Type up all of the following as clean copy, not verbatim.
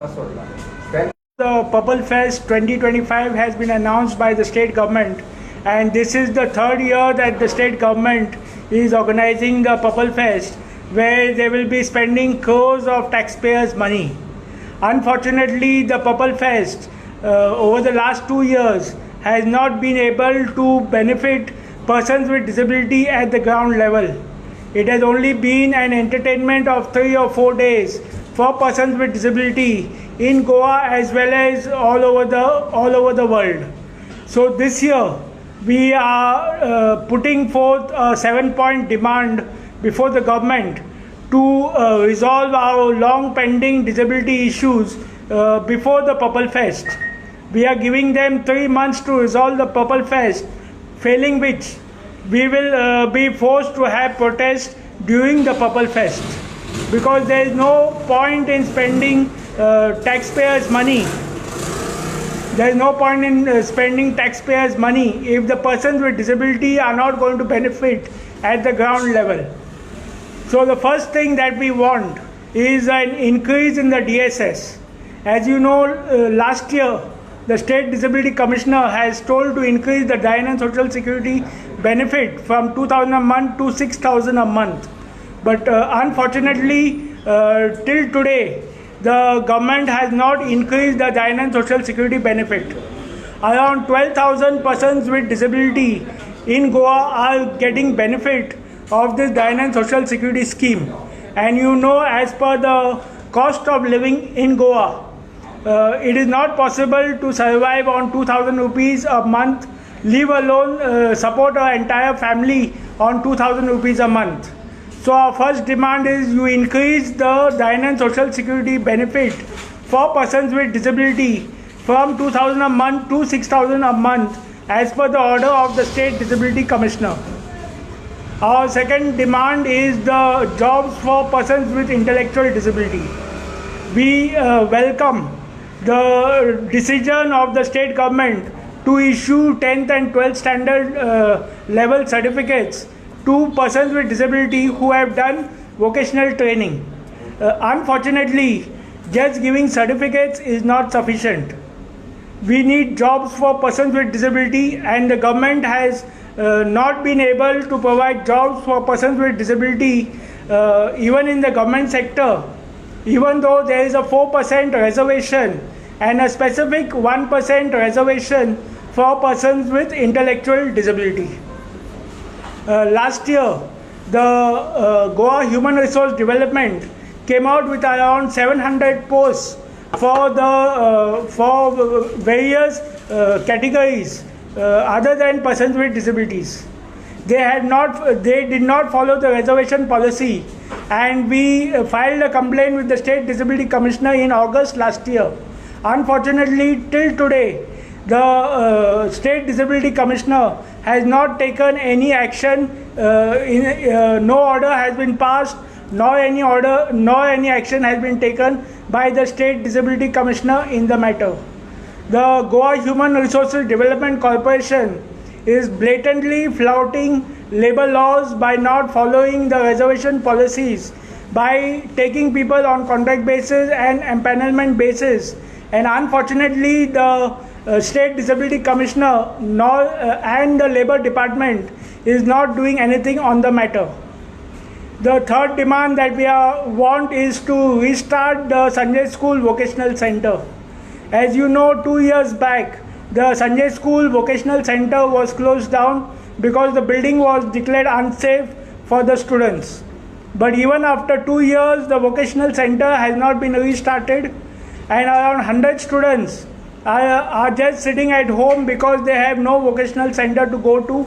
The Purple Fest 2025 has been announced by the state government, and this is the third year that the state government is organizing the Purple Fest, where they will be spending crores of taxpayers' money. Unfortunately, the Purple Fest over the last 2 years has not been able to benefit persons with disability at the ground level. It has only been an entertainment of 3 or 4 days for persons with disability in Goa as well as all over the world. So this year we are putting forth a 7-point demand before the government to resolve our long pending disability issues before the Purple Fest. We are giving them 3 months to resolve the Purple Fest, failing which we will be forced to have protests during the Purple Fest, because there is no point in spending taxpayers' money. There is no point in spending taxpayers' money if the persons with disability are not going to benefit at the ground level. So the first thing that we want is an increase in the DSS. As you know, last year the State Disability Commissioner has told to increase the Dine Social Security benefit from 2,000 a month to 6,000 a month. But unfortunately, till today, the government has not increased the Dine Social Security benefit. Around 12,000 persons with disability in Goa are getting benefit of this Dine Social Security scheme. And you know, as per the cost of living in Goa, it is not possible to survive on 2,000 rupees a month, leave alone support our entire family on 2,000 rupees a month. So our first demand is you increase the Dine Social Security benefit for persons with disability from 2,000 a month to 6,000 a month as per the order of the State Disability Commissioner. Our second demand is the jobs for persons with intellectual disability. We welcome the decision of the state government to issue 10th and 12th standard level certificates to persons with disability who have done vocational training. Unfortunately, just giving certificates is not sufficient. We need jobs for persons with disability, and the government has not been able to provide jobs for persons with disability even in the government sector, even though there is a 4% reservation and a specific 1% reservation for persons with intellectual disability. Last year, the Goa Human Resource Development came out with around 700 posts for various categories other than persons with disabilities. They did not follow the reservation policy, and we filed a complaint with the State Disability Commissioner in August last year. Unfortunately, till today, the State Disability Commissioner has not taken any action. No order has been passed, nor any action has been taken by the State Disability Commissioner in the matter. The Goa Human Resources Development Corporation is blatantly flouting labor laws by not following the reservation policies, by taking people on contract basis and empanelment basis. And unfortunately, the State Disability Commissioner and the Labour Department is not doing anything on the matter. The third demand that we want is to restart the Sanjay School Vocational Center. As you know, 2 years back, the Sanjay School Vocational Center was closed down because the building was declared unsafe for the students. But even after 2 years, the vocational center has not been restarted, and around 100 students are just sitting at home because they have no vocational center to go to.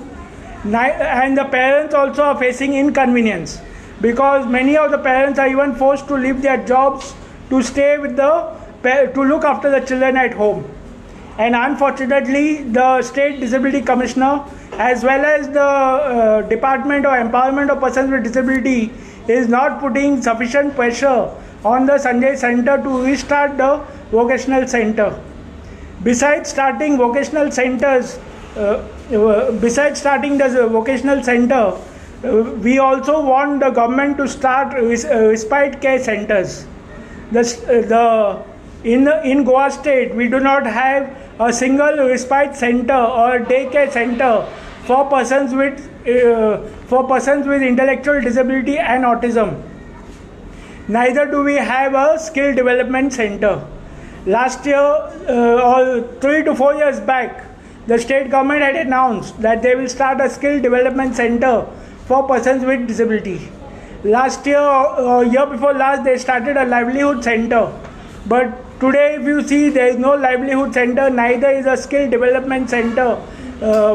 And the parents also are facing inconvenience, because many of the parents are even forced to leave their jobs to stay with to look after the children at home. And unfortunately, the State Disability Commissioner as well as the Department of Empowerment of Persons with Disability is not putting sufficient pressure on the Sanjay Center to restart the vocational center. Besides starting the vocational center, we also want the government to start respite care centers. The in Goa state, we do not have a single respite center or daycare center for persons with intellectual disability and autism. Neither do we have a skill development center. Last year, or 3 to 4 years back, the state government had announced that they will start a skill development center for persons with disability. Last year, year before last, they started a livelihood center. But today, if you see, there is no livelihood center, neither is a skill development center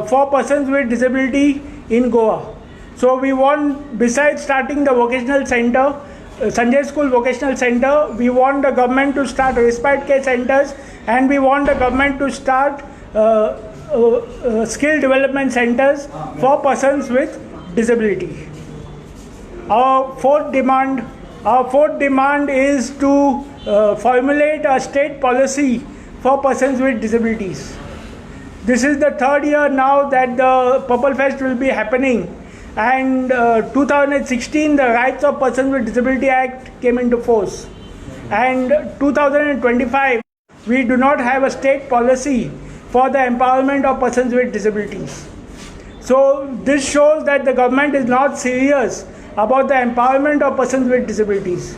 for persons with disability in Goa. So we want, besides starting the vocational center, Sanjay School Vocational Center, we want the government to start respite care centers, and we want the government to start skill development centers for persons with disability. Our fourth demand is to formulate a state policy for persons with disabilities. This is the third year now that the Purple Fest will be happening, and 2016 the Rights of Persons with Disability Act came into force, and 2025 we do not have a state policy for the empowerment of persons with disabilities. So this shows that the government is not serious about the empowerment of persons with disabilities.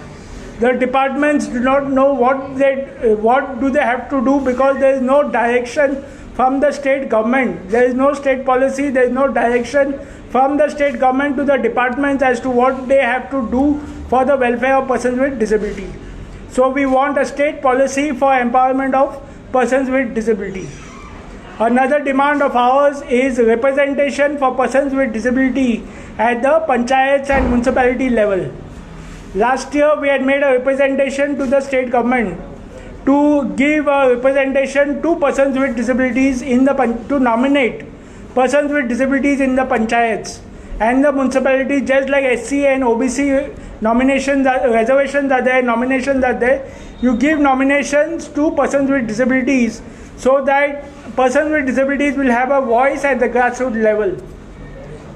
The departments do not know what do they have to do, because there is no direction from the state government. There is no state policy, there is no direction from the state government to the departments as to what they have to do for the welfare of persons with disability. So we want a state policy for empowerment of persons with disability. Another demand of ours is representation for persons with disability at the panchayats and municipality level. Last year we had made a representation to the state government to give a representation to persons with disabilities to nominate persons with disabilities in the panchayats and the municipalities, just like SC and OBC nominations, reservations are there, nominations are there. You give nominations to persons with disabilities so that persons with disabilities will have a voice at the grassroots level.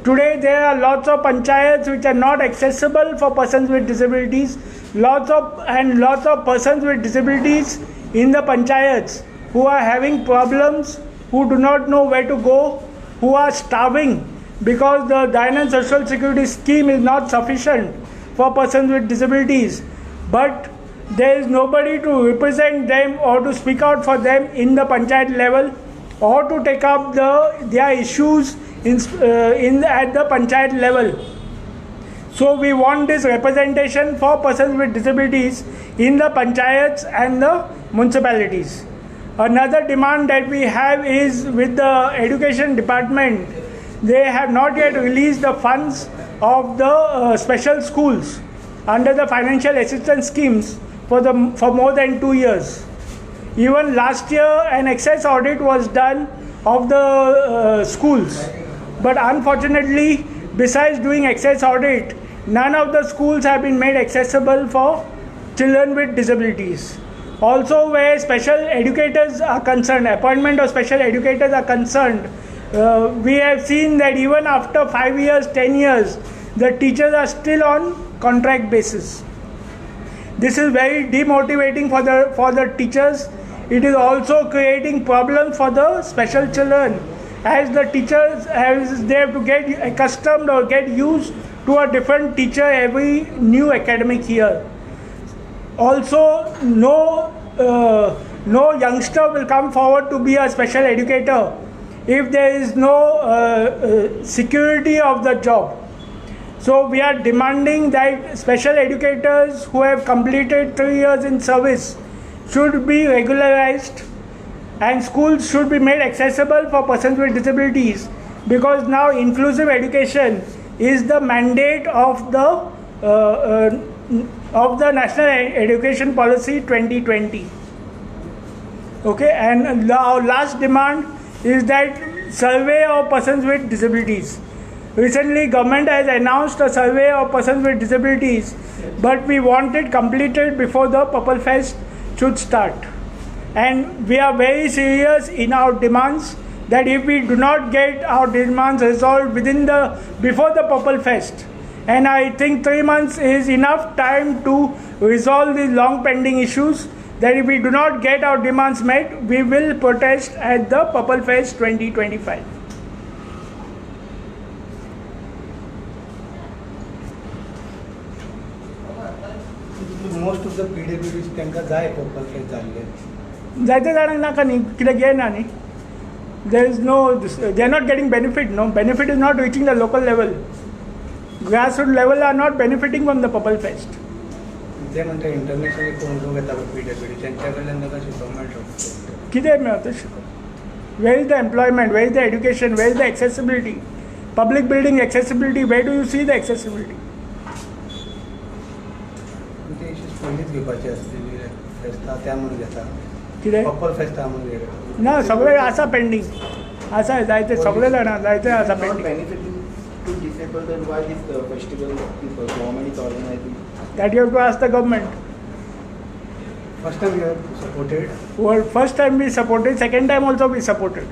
Today there are lots of panchayats which are not accessible for persons with disabilities. Lots of persons with disabilities in the panchayats who are having problems, who do not know where to go, who are starving because the Dine Social Security Scheme is not sufficient for persons with disabilities. But there is nobody to represent them or to speak out for them in the panchayat level, or to take up their issues at the panchayat level. So we want this representation for persons with disabilities in the panchayats and the municipalities. Another demand that we have is with the education department. They have not yet released the funds of the special schools under the financial assistance schemes for more than 2 years. Even last year an excess audit was done of the schools, but unfortunately, besides doing excess audit, none of the schools have been made accessible for children with disabilities. Also, where special educators are concerned, appointment of special educators are concerned, we have seen that even after 5 years, 10 years, the teachers are still on contract basis. This is very demotivating for the teachers. It is also creating problems for the special children, as the teachers they have to get accustomed or get used to a different teacher every new academic year. Also, no youngster will come forward to be a special educator if there is no security of the job. So we are demanding that special educators who have completed 3 years in service should be regularized, and schools should be made accessible for persons with disabilities, because now inclusive education is the mandate of the National Education Policy 2020. Okay, and our last demand is that survey of persons with disabilities. Recently, government has announced a survey of persons with disabilities, but we want it completed before the Purple Fest should start. And we are very serious in our demands that if we do not get our demands resolved before the Purple Fest, and I think 3 months is enough time to resolve these long pending issues, that if we do not get our demands met, we will protest at the Purple Fest 2025. Most of the PWDs त्यांका जाय purple fest जाल्ले. जायते जाणांक नाका न्ही, कित्याक घेयना न्ही. There is no, they are not getting benefit. No benefit is not reaching the local level. Grassroots level are not benefiting from the Purple Fest. ते म्हणते इंटरनॅशनली कोण लोक येतात PWD त्यांच्या कडल्यान नका शिकवूंक मेळटा. कितें मेळटा शिकून? Where is the employment? Where is the education? Where is the accessibility? Public building accessibility. Where do you see the accessibility? ते इश्यूज पयलींच घेवपाची आसलेली फेस्ता त्या म्हणून घेता. कितें? पर्पल फेस्ता म्हणून घेता. ना सगळे आसा पेंडींग. आसा जायते सगळे जाणां जायते आसा pending. Benefiting to disabled, then why this festival the government is organizing? That you have to ask the government. First time you have supported. Well, first time we supported, second time also we supported.